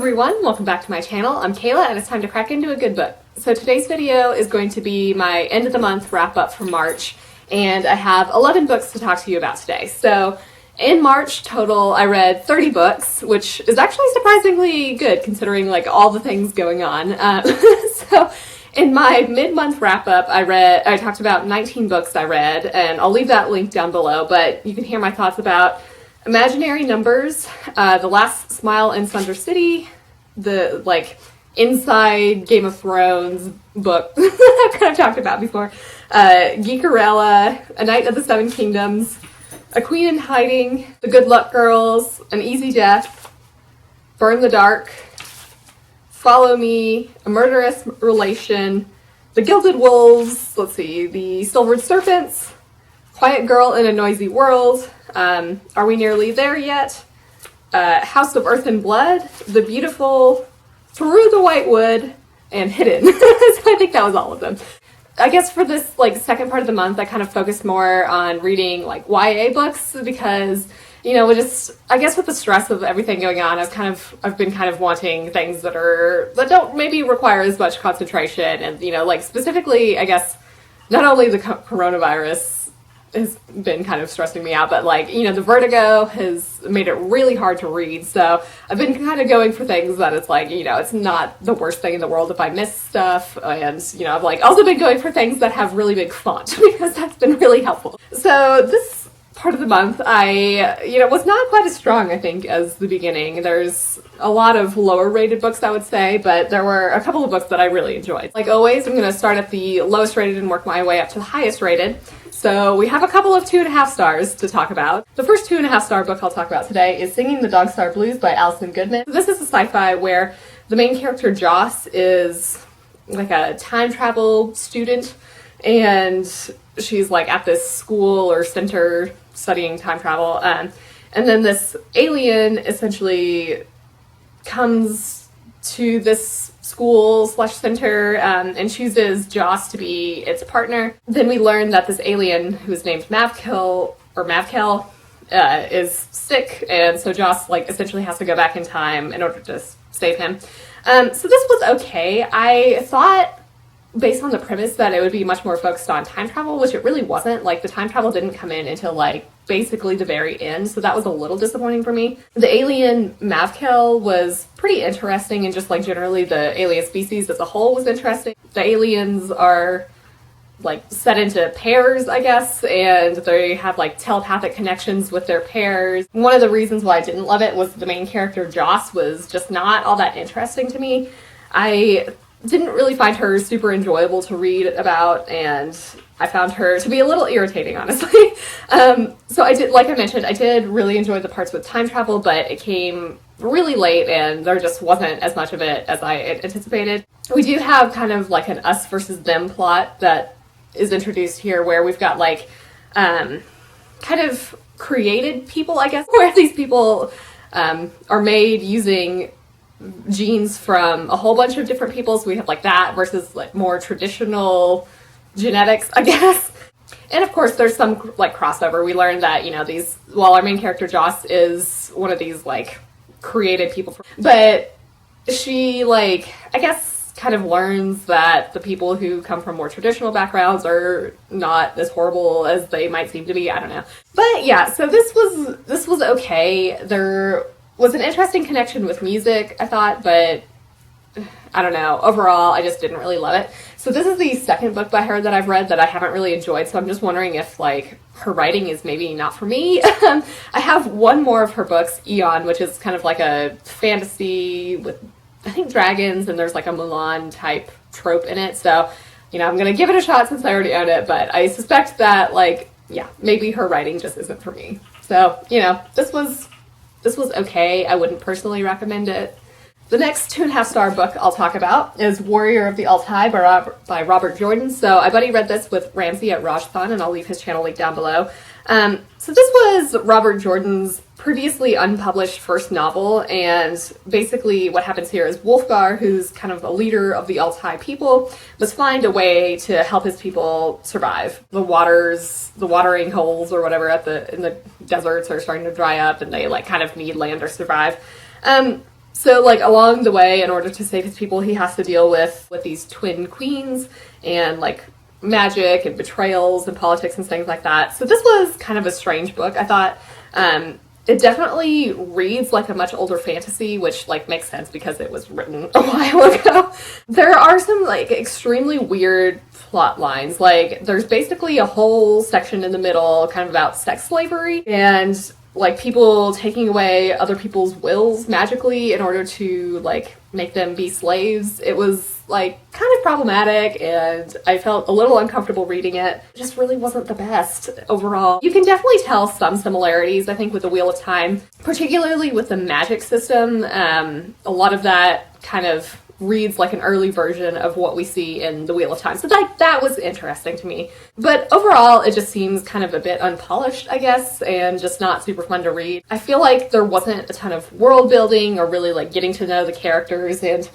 everyone, welcome back to my channel. I'm Kayla and it's time to crack into a good book. So today's video is going to be my end of the month wrap up for March, and I have 11 books to talk to you about today. So in March total I read 30 books, which is actually surprisingly good considering like all the things going on. So in my mid-month wrap-up, I talked about 19 books I read, and I'll leave that link down below, but you can hear my thoughts about Imaginary Numbers, The Last Smile in Sunder City, the inside Game of Thrones book I've kind of talked about before, Geekerella, A Knight of the Seven Kingdoms, A Queen in Hiding, The Good Luck Girls, An Easy Death, Burn the Dark, Follow Me, A Murderous Relation, The Gilded Wolves, The Silvered Serpents, Quiet Girl in a Noisy World, Are We Nearly There Yet, House of Earth and Blood, The Beautiful, Through the White Wood, and Hidden. So I think that was all of them. I guess for this second part of the month, I kind of focused more on reading YA books because, you know, I guess with the stress of everything going on, I've been kind of wanting things that don't maybe require as much concentration, and specifically, I guess not only the coronavirus has been kind of stressing me out, but the vertigo has made it really hard to read. So I've been kind of going for things that it's not the worst thing in the world if I miss stuff. And, I've also been going for things that have really big font because that's been really helpful. So this part of the month, I was not quite as strong, I think, as the beginning. There's a lot of lower rated books, I would say, but there were a couple of books that I really enjoyed. Like always, I'm going to start at the lowest rated and work my way up to the highest rated. So we have a couple of 2.5 stars to talk about. The first 2.5 star book I'll talk about today is Singing the Dogstar Blues by Alison Goodman. This is a sci-fi where the main character Joss is a time travel student, and she's at this school or center studying time travel, and then this alien essentially comes to this school/center and chooses Joss to be its partner. Then we learn that this alien, who's named Mavkel, is sick, and so Joss essentially has to go back in time in order to save him. So this was okay. I thought, based on the premise, that it would be much more focused on time travel, which it really wasn't. The time travel didn't come in until basically the very end, so that was a little disappointing for me. The alien Mavkel was pretty interesting, and just generally the alien species as a whole was interesting. The aliens are set into pairs, I guess, and they have telepathic connections with their pairs. One of the reasons why I didn't love it was the main character Joss was just not all that interesting to me. I didn't really find her super enjoyable to read about, and I found her to be a little irritating, honestly. So I did, like I mentioned, I did really enjoy the parts with time travel, but it came really late and there just wasn't as much of it as I anticipated. We do have kind of an us versus them plot that is introduced here, where we've got kind of created people, I guess, where these people are made using genes from a whole bunch of different people. So we have that versus more traditional genetics, I guess. And of course there's some crossover. We learned that while our main character Joss is one of these created people, but she I guess kind of learns that the people who come from more traditional backgrounds are not as horrible as they might seem to be. I don't know, but yeah, so this was okay. There was an interesting connection with music, I thought, but I don't know. Overall, I just didn't really love it. So this is the second book by her that I've read that I haven't really enjoyed, so I'm just wondering if her writing is maybe not for me. I have one more of her books, Eon, which is kind of a fantasy with, I think, dragons, and there's a Mulan type trope in it. So, I'm gonna give it a shot since I already own it, but I suspect that maybe her writing just isn't for me. So, this was okay. I wouldn't personally recommend it. The next 2.5 star book I'll talk about is Warrior of the Altai by Robert Jordan. So I buddy read this with Ramsey at Rajthon, and I'll leave his channel link down below. So this was Robert Jordan's previously unpublished first novel, and basically what happens here is Wolfgar, who's kind of a leader of the Altai people, must find a way to help his people survive. The watering holes or whatever in the deserts are starting to dry up, and they kind of need land to survive. So, like, along the way, in order to save his people, he has to deal with these twin queens and, like, magic and betrayals and politics and things like that. So this was kind of a strange book, I thought. It definitely reads like a much older fantasy, which, like, makes sense because it was written a while ago. There are some, like, extremely weird plot lines. Like, there's basically a whole section in the middle kind of about sex slavery and, like, people taking away other people's wills magically in order to, like, make them be slaves. It was, like, kind of problematic, and I felt a little uncomfortable reading it. It just really wasn't the best overall. You can definitely tell some similarities, I think, with the Wheel of Time, particularly with the magic system. A lot of that kind of reads like an early version of what we see in the Wheel of Time. So that was interesting to me. But overall, it just seems kind of a bit unpolished, I guess, and just not super fun to read. I feel like there wasn't a ton of world building or really, like, getting to know the characters, and,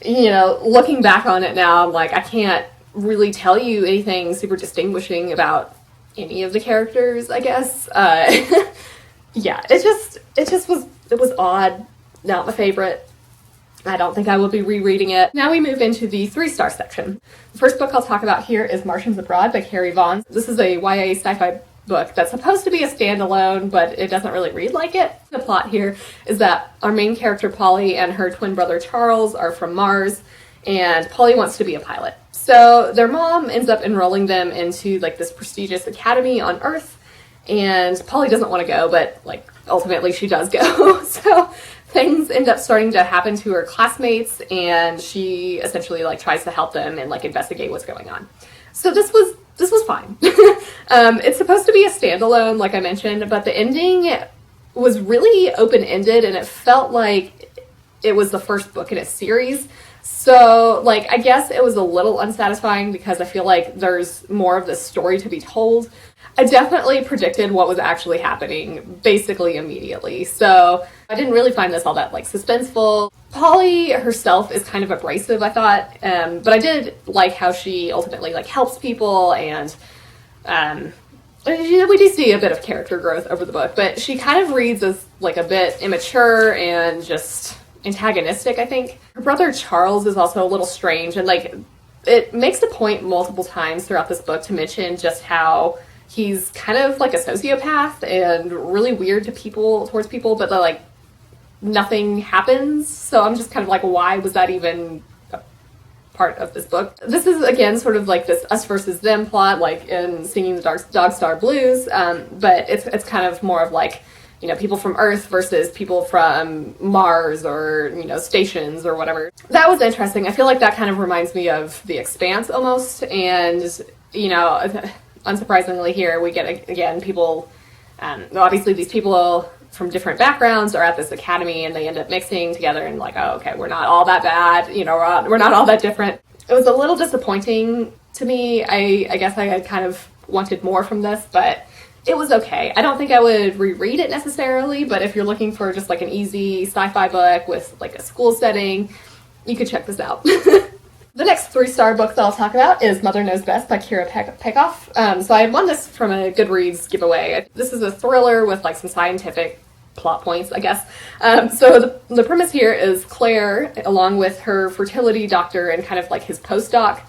you know, looking back on it now, I'm like, I can't really tell you anything super distinguishing about any of the characters, I guess. Yeah, it was odd. Not my favorite. I don't think I will be rereading it. Now we move into the 3-star section. The first book I'll talk about here is Martians Abroad by Carrie Vaughn. This is a YA sci-fi book that's supposed to be a standalone, but it doesn't really read like it. The plot here is that our main character, Polly, and her twin brother, Charles, are from Mars, and Polly wants to be a pilot. So their mom ends up enrolling them into, like, this prestigious academy on Earth, and Polly doesn't want to go, but, like, ultimately she does go. So things end up starting to happen to her classmates, and she essentially, like, tries to help them and, like, investigate what's going on. So this was fine. It's supposed to be a standalone, like I mentioned, but the ending was really open-ended, and it felt like it was the first book in a series. So, like, I guess it was a little unsatisfying because I feel like there's more of the story to be told. I definitely predicted what was actually happening basically immediately, so I didn't really find this all that, like, suspenseful. Polly herself is kind of abrasive, I thought, but I did like how she ultimately, like, helps people, and we do see a bit of character growth over the book, but she kind of reads as, like, a bit immature and just antagonistic, I think. Her brother Charles is also a little strange, and, like, it makes a point multiple times throughout this book to mention just how he's kind of like a sociopath and really weird to people, towards people, but like nothing happens. So I'm just kind of like, why was that even a part of this book? This is, again, sort of like this us versus them plot, like in Singing the Dogstar Blues, but it's kind of more of like, you know, people from Earth versus people from Mars, or, you know, stations or whatever. That was interesting. I feel like that kind of reminds me of The Expanse almost, and, you know, unsurprisingly here we get, again, people, obviously these people from different backgrounds are at this academy, and they end up mixing together and, like, oh, okay, we're not all that bad, you know, we're not all that different. It was a little disappointing to me. I guess I had kind of wanted more from this, but it was okay. I don't think I would reread it necessarily, but if you're looking for just like an easy sci-fi book with like a school setting, you could check this out. The next 3-star book that I'll talk about is Mother Knows Best by Peikoff. So I won this from a Goodreads giveaway. This is a thriller with like some scientific plot points, I guess. So the premise here is Claire, along with her fertility doctor and kind of like his postdoc,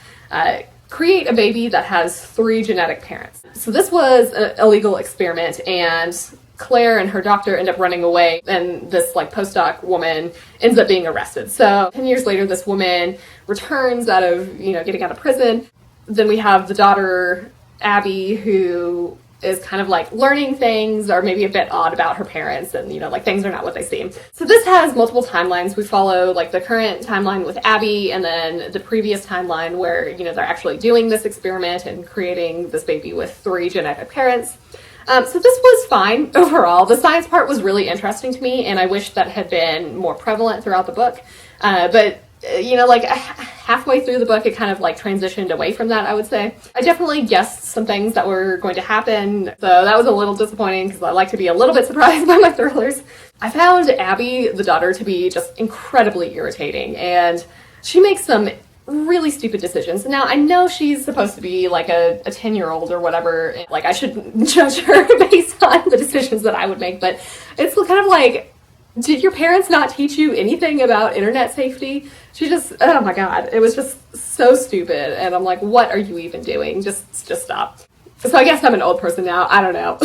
create a baby that has 3 genetic parents. So this was an illegal experiment, and Claire and her doctor end up running away, and this like postdoc woman ends up being arrested. So 10 years later, this woman returns out of, you know, getting out of prison. Then we have the daughter, Abby, who is kind of like learning things or maybe a bit odd about her parents, and, you know, like things are not what they seem. So this has multiple timelines. We follow like the current timeline with Abby, and then the previous timeline where, you know, they're actually doing this experiment and creating this baby with 3 genetic parents. So this was fine overall. The science part was really interesting to me, and I wish that had been more prevalent throughout the book. But you know, like halfway through the book, it kind of like transitioned away from that, I would say. I definitely guessed some things that were going to happen, so that was a little disappointing because I like to be a little bit surprised by my thrillers. I found Abby, the daughter, to be just incredibly irritating, and she makes some really stupid decisions. Now, I know she's supposed to be like a 10-year-old or whatever, like I shouldn't judge her based on the decisions that I would make, but it's kind of like, did your parents not teach you anything about internet safety? She just, oh my god, it was just so stupid. And I'm like, what are you even doing? Just stop. So I guess I'm an old person now. I don't know.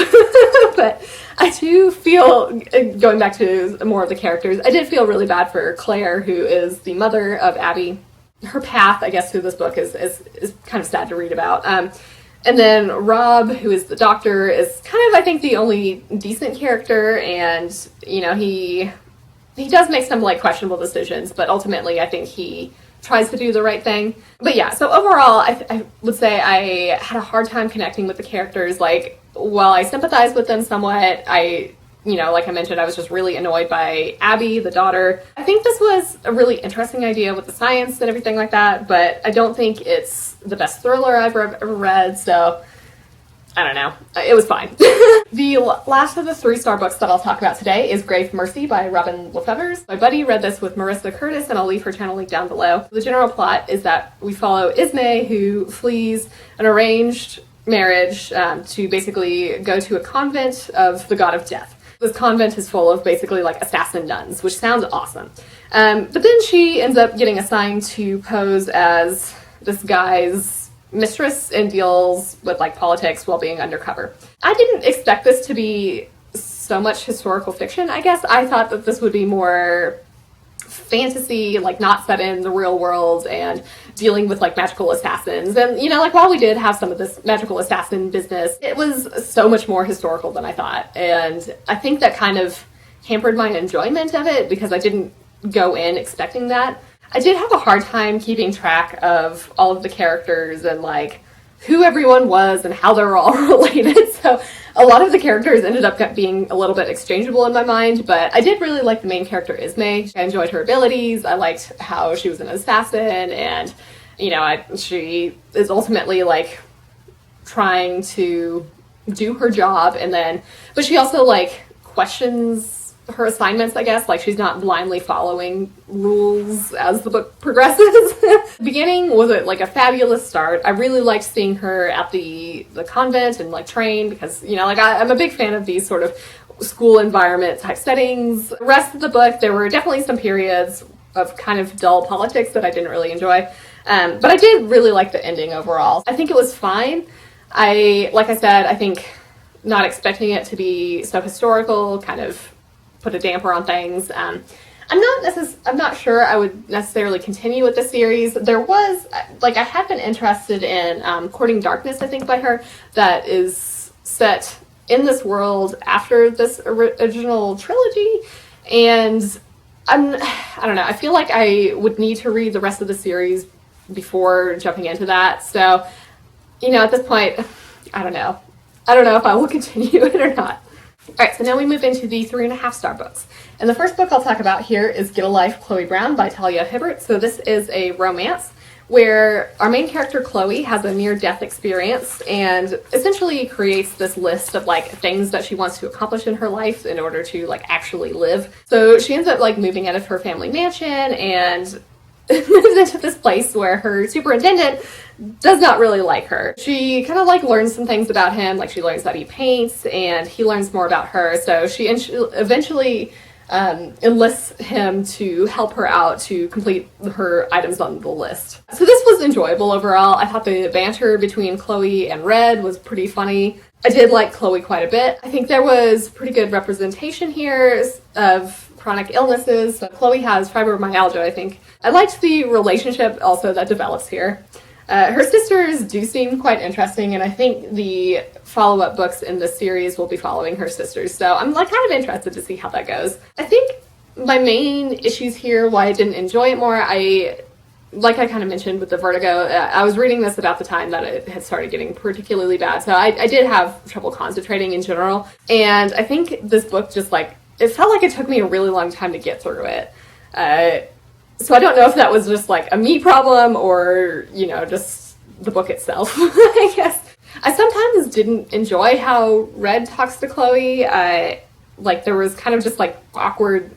But I do feel, going back to more of the characters, I did feel really bad for Claire, who is the mother of Abby. Her path, I guess, through this book is kind of sad to read about. And then Rob, who is the doctor, is kind of, I think, the only decent character. And, you know, he does make some, like, questionable decisions. But ultimately, I think he tries to do the right thing. But yeah, so overall, I would say I had a hard time connecting with the characters. Like, while I sympathize with them somewhat, you know, like I mentioned, I was just really annoyed by Abby, the daughter. I think this was a really interesting idea with the science and everything like that, but I don't think it's the best thriller I've ever read, so I don't know. It was fine. The last of the 3-star books that I'll talk about today is Grave Mercy by Robin LaFevers. My buddy read this with Marissa Curtis, and I'll leave her channel link down below. The general plot is that we follow Ismay, who flees an arranged marriage to basically go to a convent of the god of death. This convent is full of basically like assassin nuns, which sounds awesome. But then she ends up getting assigned to pose as this guy's mistress and deals with like politics while being undercover. I didn't expect this to be so much historical fiction, I guess. I thought that this would be more fantasy, like not set in the real world and dealing with like magical assassins. And, you know, like while we did have some of this magical assassin business, it was so much more historical than I thought. And I think that kind of hampered my enjoyment of it because I didn't go in expecting that. I did have a hard time keeping track of all of the characters and like who everyone was and how they were all related. So a lot of the characters ended up being a little bit exchangeable in my mind, but I did really like the main character Ismay. I enjoyed her abilities. I liked how she was an assassin, and you know, she is ultimately like trying to do her job, and then but she also like questions her assignments, I guess. Like she's not blindly following rules as the book progresses. Beginning was like a fabulous start. I really liked seeing her at the convent and like train because, you know, like I'm a big fan of these sort of school environment type settings. The rest of the book, there were definitely some periods of kind of dull politics that I didn't really enjoy. But I did really like the ending overall. I think it was fine. Like I said, I think not expecting it to be so historical kind of put a damper on things. I'm not sure I would necessarily continue with the series. There was, like, I had been interested in Courting Darkness, I think, by her, that is set in this world after this original trilogy, and I don't know, I feel like I would need to read the rest of the series before jumping into that, so, you know, at this point, I don't know if I will continue it or not. Alright, so now we move into the 3.5-star books. And the first book I'll talk about here is Get a Life, Chloe Brown by Talia Hibbert. So this is a romance where our main character Chloe has a near-death experience and essentially creates this list of like things that she wants to accomplish in her life in order to like actually live. So she ends up like moving out of her family mansion and moves into this place where her superintendent does not really like her. She kind of like learns some things about him, like she learns that he paints and he learns more about her. So she eventually enlists him to help her out to complete her items on the list. So this was enjoyable overall. I thought the banter between Chloe and Red was pretty funny. I did like Chloe quite a bit. I think there was pretty good representation here of chronic illnesses. So Chloe has fibromyalgia, I think. I liked the relationship also that develops here. Her sisters do seem quite interesting, and I think the follow-up books in this series will be following her sisters, so I'm like kind of interested to see how that goes. I think my main issues here, why I didn't enjoy it more, like I kind of mentioned with the vertigo, I was reading this about the time that it had started getting particularly bad, so I did have trouble concentrating in general, and I think this book just like, it felt like it took me a really long time to get through it. So I don't know if that was just like a me problem or, you know, just the book itself, I guess. I sometimes didn't enjoy how Red talks to Chloe. Like there was kind of just like awkward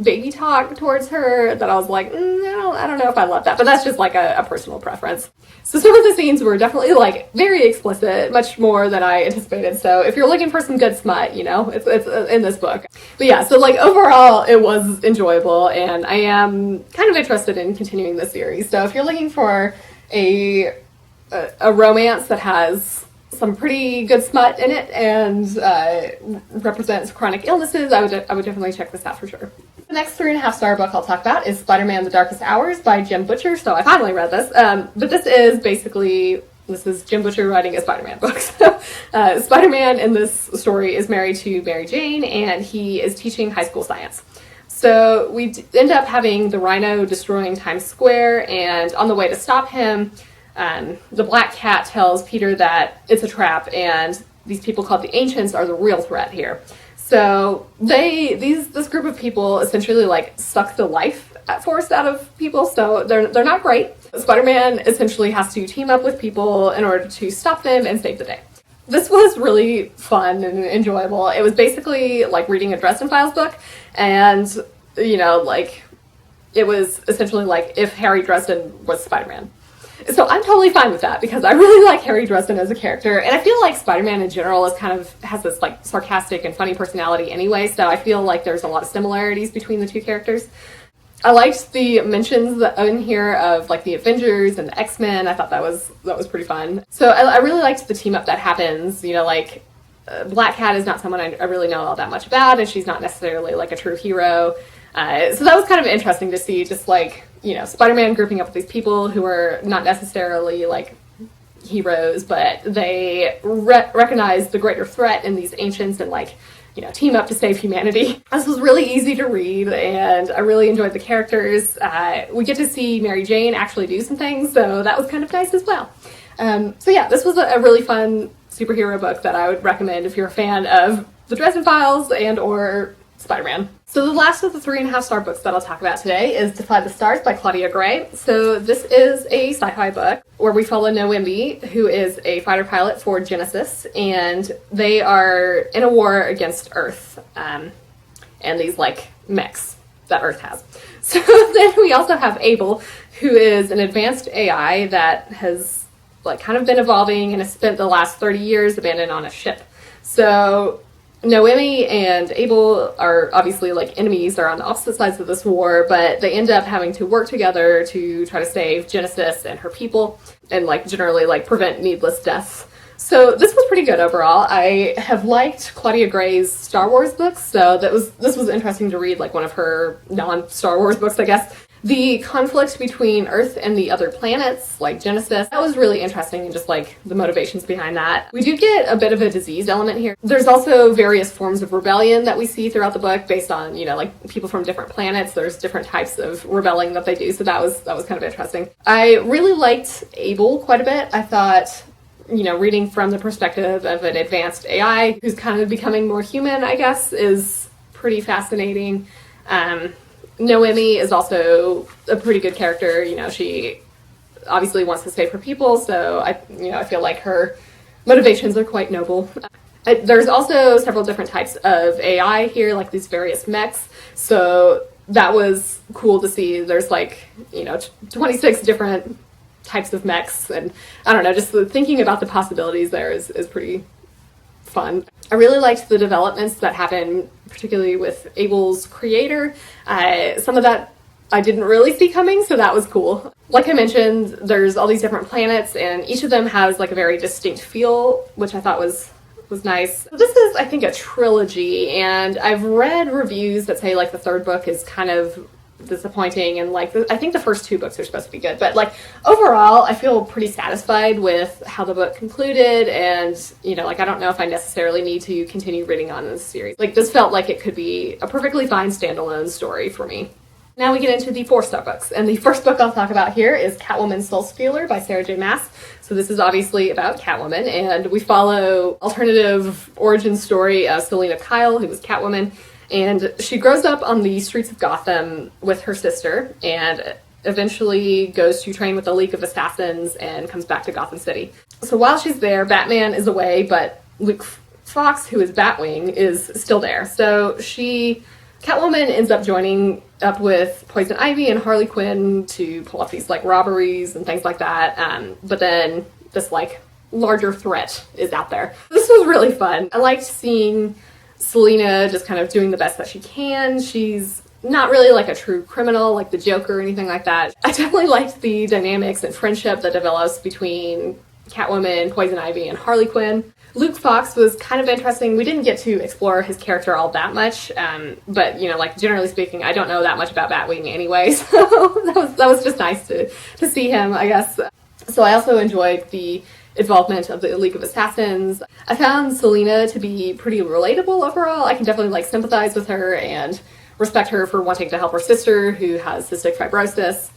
baby talk towards her that I was like, I don't know if I love that, but that's just like a personal preference. So some of the scenes were definitely like very explicit, much more than I anticipated. So if you're looking for some good smut, you know, it's in this book. But yeah, so like overall it was enjoyable, and I am kind of interested in continuing the series. So if you're looking for a romance that has some pretty good smut in it and represents chronic illnesses, I would definitely check this out for sure. The next 3.5-star book I'll talk about is Spider-Man: The Darkest Hours by Jim Butcher. So I finally read this, but this is Jim Butcher writing a Spider-Man book. So, Spider-Man in this story is married to Mary Jane, and he is teaching high school science. So we end up having the Rhino destroying Times Square, and on the way to stop him, the Black Cat tells Peter that it's a trap, and these people called the Ancients are the real threat here. So this group of people essentially like suck the life force out of people, so they're not great. Spider-Man essentially has to team up with people in order to stop them and save the day. This was really fun and enjoyable. It was basically like reading a Dresden Files book, and you know, like it was essentially like if Harry Dresden was Spider-Man. So I'm totally fine with that because I really like Harry Dresden as a character, and I feel like Spider-Man in general has this like sarcastic and funny personality anyway, so I feel like there's a lot of similarities between the two characters. I liked the mentions in here of like the Avengers and the X-Men. I thought that was pretty fun. So I really liked the team up that happens. You know, like Black Cat is not someone I really know all that much about, and she's not necessarily like a true hero. So that was kind of interesting to see, just like, you know, Spider-Man grouping up with these people who are not necessarily like heroes, but they recognize the greater threat in these ancients and like, you know, team up to save humanity. This was really easy to read, and I really enjoyed the characters. We get to see Mary Jane actually do some things, so that was kind of nice as well. So yeah, this was a really fun superhero book that I would recommend if you're a fan of the Dresden Files and or Spider-Man. So the last of the 3.5-star books that I'll talk about today is Defy the Stars by Claudia Gray. So this is a sci-fi book where we follow Noemi, who is a fighter pilot for Genesis, and they are in a war against Earth, and these like mechs that Earth has. So then we also have Abel, who is an advanced AI that has like kind of been evolving and has spent the last 30 years abandoned on a ship. So Noemi and Abel are obviously like enemies. They're on the opposite sides of this war, but they end up having to work together to try to save Genesis and her people and like generally like prevent needless deaths. So this was pretty good overall. I have liked Claudia Gray's Star Wars books, so this was interesting to read, like one of her non-Star Wars books, I guess. The conflict between Earth and the other planets, like Genesis, that was really interesting, and just like the motivations behind that. We do get a bit of a disease element here. There's also various forms of rebellion that we see throughout the book based on, you know, like people from different planets. There's different types of rebelling that they do, so that was kind of interesting. I really liked Abel quite a bit. I thought, you know, reading from the perspective of an advanced AI who's kind of becoming more human, I guess, is pretty fascinating. Noemi is also a pretty good character. You know, she obviously wants to save her people, so I feel like her motivations are quite noble. There's also several different types of AI here, like these various mechs, so that was cool to see. There's like, you know, 26 different types of mechs, and I don't know, just thinking about the possibilities there is pretty fun. I really liked the developments that happened, particularly with Abel's creator. Some of that I didn't really see coming, so that was cool. Like I mentioned, there's all these different planets, and each of them has like a very distinct feel, which I thought was nice. This is, I think, a trilogy, and I've read reviews that say like the third book is kind of disappointing, and like I think the first two books are supposed to be good, but like overall I feel pretty satisfied with how the book concluded, and you know, like I don't know if I necessarily need to continue reading on this series. Like this felt like it could be a perfectly fine standalone story for me. Now we get into the 4-star books, and the first book I'll talk about here is Catwoman Soulstealer by Sarah J. Maas. So this is obviously about Catwoman, and we follow alternative origin story of Selena Kyle, who was Catwoman. And she grows up on the streets of Gotham with her sister and eventually goes to train with the League of Assassins and comes back to Gotham City. So while she's there, Batman is away, but Luke Fox, who is Batwing, is still there. So she Catwoman ends up joining up with Poison Ivy and Harley Quinn to pull off these like robberies and things like that. But then this like larger threat is out there. This was really fun. I liked seeing Selina just kind of doing the best that she can. She's not really like a true criminal like the Joker or anything like that. I definitely liked the dynamics and friendship that develops between Catwoman, Poison Ivy, and Harley Quinn. Luke Fox was kind of interesting. We didn't get to explore his character all that much, but you know, like generally speaking, I don't know that much about Batwing anyway, so that was just nice to see him, I guess. So I also enjoyed the involvement of the League of Assassins. I found Selina to be pretty relatable overall. I can definitely like sympathize with her and respect her for wanting to help her sister who has cystic fibrosis.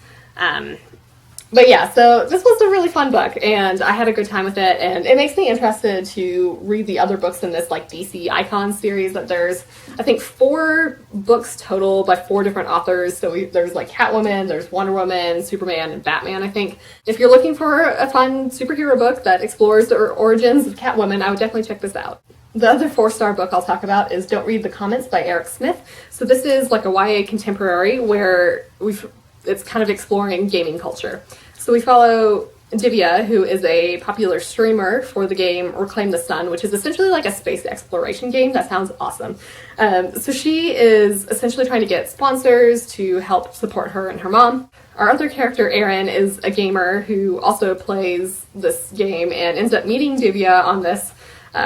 But yeah, so this was a really fun book, and I had a good time with it, and it makes me interested to read the other books in this like DC Icon series. That there's, I think, 4 books total by 4 different authors. So there's like Catwoman, there's Wonder Woman, Superman, and Batman, I think. If you're looking for a fun superhero book that explores the origins of Catwoman, I would definitely check this out. The other 4-star book I'll talk about is Don't Read the Comments by Eric Smith. So this is like a YA contemporary where it's kind of exploring gaming culture. So we follow Divya, who is a popular streamer for the game Reclaim the Sun, which is essentially like a space exploration game. That sounds awesome. So she is essentially trying to get sponsors to help support her and her mom. Our other character, Aaron, is a gamer who also plays this game and ends up meeting Divya on this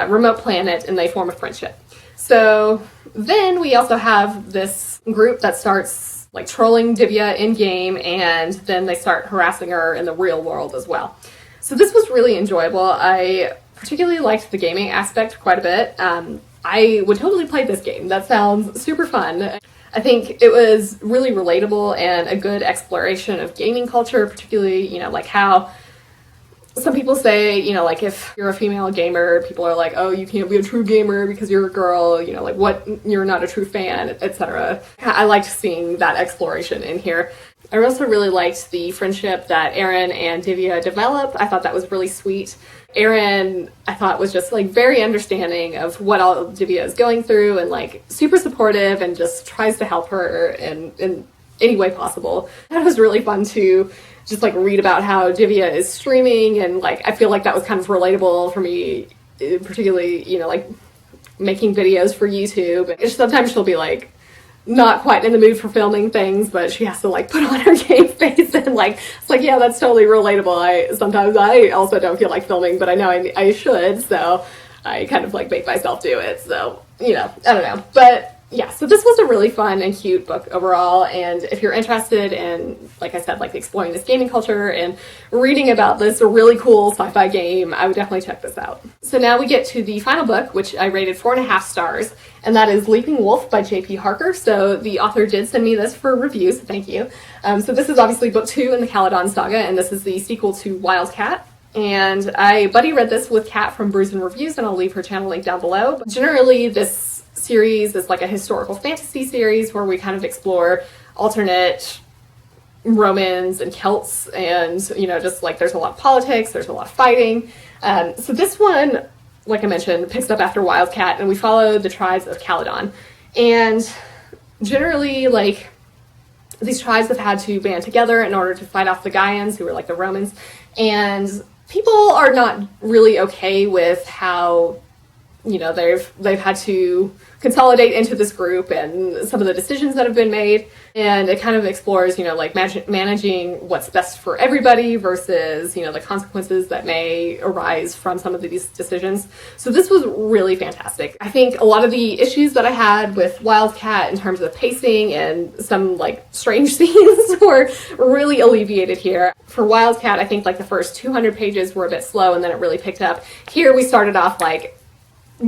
remote planet, and they form a friendship. So then we also have this group that starts like trolling Divya in-game, and then they start harassing her in the real world as well. So this was really enjoyable. I particularly liked the gaming aspect quite a bit. I would totally play this game. That sounds super fun. I think it was really relatable and a good exploration of gaming culture, particularly, you know, like how some people say, you know, like if you're a female gamer, people are like, oh, you can't be a true gamer because you're a girl, you know, like what, you're not a true fan, etc. I liked seeing that exploration in here. I also really liked the friendship that Aaron and Divya develop. I thought that was really sweet. Aaron, I thought, was just like very understanding of what all Divya is going through and like super supportive and just tries to help her in any way possible. That was really fun to just like read about how Divya is streaming, and like I feel like that was kind of relatable for me, particularly, you know, like making videos for YouTube. Sometimes she'll be like not quite in the mood for filming things, but she has to like put on her game face, and like it's like, yeah, that's totally relatable. Sometimes I also don't feel like filming, but I know I should, so I kind of like make myself do it. So, you know, I don't know, but yeah, so this was a really fun and cute book overall, and if you're interested in, like I said, like exploring this gaming culture and reading about this really cool sci-fi game, I would definitely check this out. So now we get to the final book, which I rated 4.5 stars, and that is Leaping Wolf by J.P. Harker. So the author did send me this for review, so thank you. So this is obviously book 2 in the Caledon saga, and this is the sequel to Wildcat. And I buddy read this with Kat from Brews and Reviews, and I'll leave her channel link down below. But generally, this series is like a historical fantasy series where we kind of explore alternate Romans and Celts, and you know, just like there's a lot of politics, there's a lot of fighting. So this one, like I mentioned, picks up after Wildcat, and we follow the tribes of Caledon. And generally, like, these tribes have had to band together in order to fight off the Gaians, who were like the Romans, and people are not really okay with how, you know, they've had to consolidate into this group and some of the decisions that have been made. And it kind of explores, you know, like managing what's best for everybody versus, you know, the consequences that may arise from some of these decisions. So this was really fantastic. I think a lot of the issues that I had with Wildcat in terms of pacing and some like strange scenes were really alleviated here. For Wildcat, I think like the first 200 pages were a bit slow, and then it really picked up. Here we started off like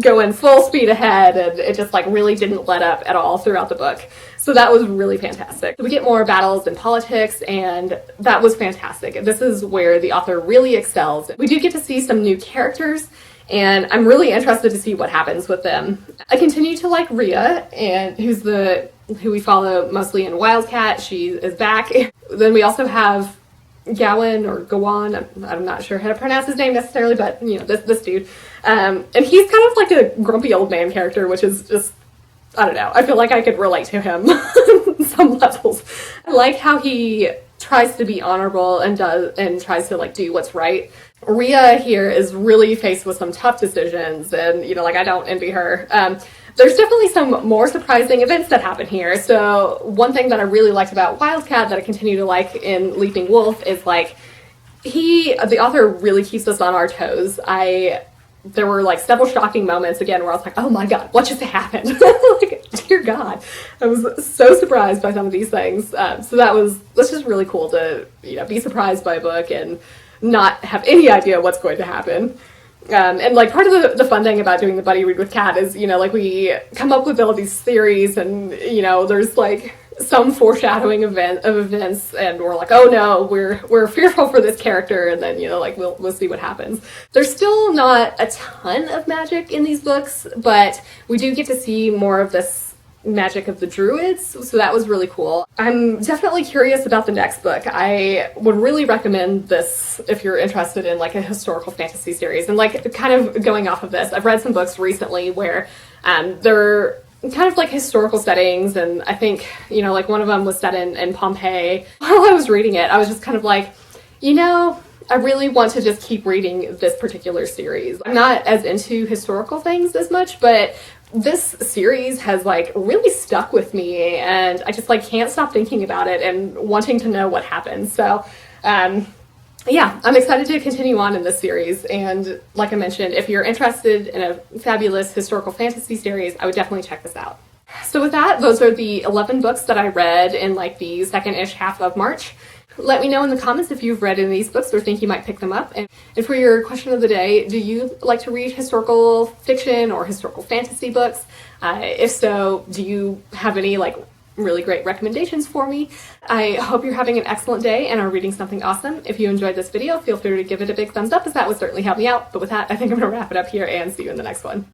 going full speed ahead, and it just like really didn't let up at all throughout the book. So that was really fantastic. We get more battles and politics, and that was fantastic. This is where the author really excels. We do get to see some new characters, and I'm really interested to see what happens with them. I continue to like Rhea, and who we follow mostly in Wildcat. She is back. Then we also have Gowan or Gowan, I'm not sure how to pronounce his name necessarily, but you know, this dude. And he's kind of like a grumpy old man character, which is just I don't know, I feel like I could relate to him on some levels. I like how he tries to be honorable and tries to like do what's right. Rhea here is really faced with some tough decisions, and you know, like I don't envy her. There's definitely some more surprising events that happen here. So one thing that I really liked about Wildcat that I continue to like in Leaping Wolf is like the author really keeps us on our toes. There were like several shocking moments again where I was like, oh my god, what just happened? Like, dear God, I was so surprised by some of these things. So that's just really cool to, you know, be surprised by a book and not have any idea what's going to happen. And like part of the fun thing about doing the buddy read with Kat is, you know, like we come up with all these theories and, you know, there's like some foreshadowing of events and we're like, oh no, we're fearful for this character, and then, you know, like we'll see what happens. There's still not a ton of magic in these books, but we do get to see more of this magic of the druids, so that was really cool. I'm definitely curious about the next book. I would really recommend this if you're interested in like a historical fantasy series. And like kind of going off of this, I've read some books recently where they're kind of like historical settings, and I think, you know, like one of them was set in Pompeii. While I was reading it, I was just kind of like, you know, I really want to just keep reading this particular series. I'm not as into historical things as much, but this series has like really stuck with me, and I just like can't stop thinking about it and wanting to know what happens. So yeah, I'm excited to continue on in this series, and like I mentioned, if you're interested in a fabulous historical fantasy series, I would definitely check this out. So with that, those are the 11 books that I read in like the second-ish half of March. Let me know in the comments if you've read any of these books or think you might pick them up. And for your question of the day, do you like to read historical fiction or historical fantasy books? If so, do you have any like really great recommendations for me? I hope you're having an excellent day and are reading something awesome. If you enjoyed this video, feel free to give it a big thumbs up, as that would certainly help me out. But with that, I think I'm going to wrap it up here and see you in the next one.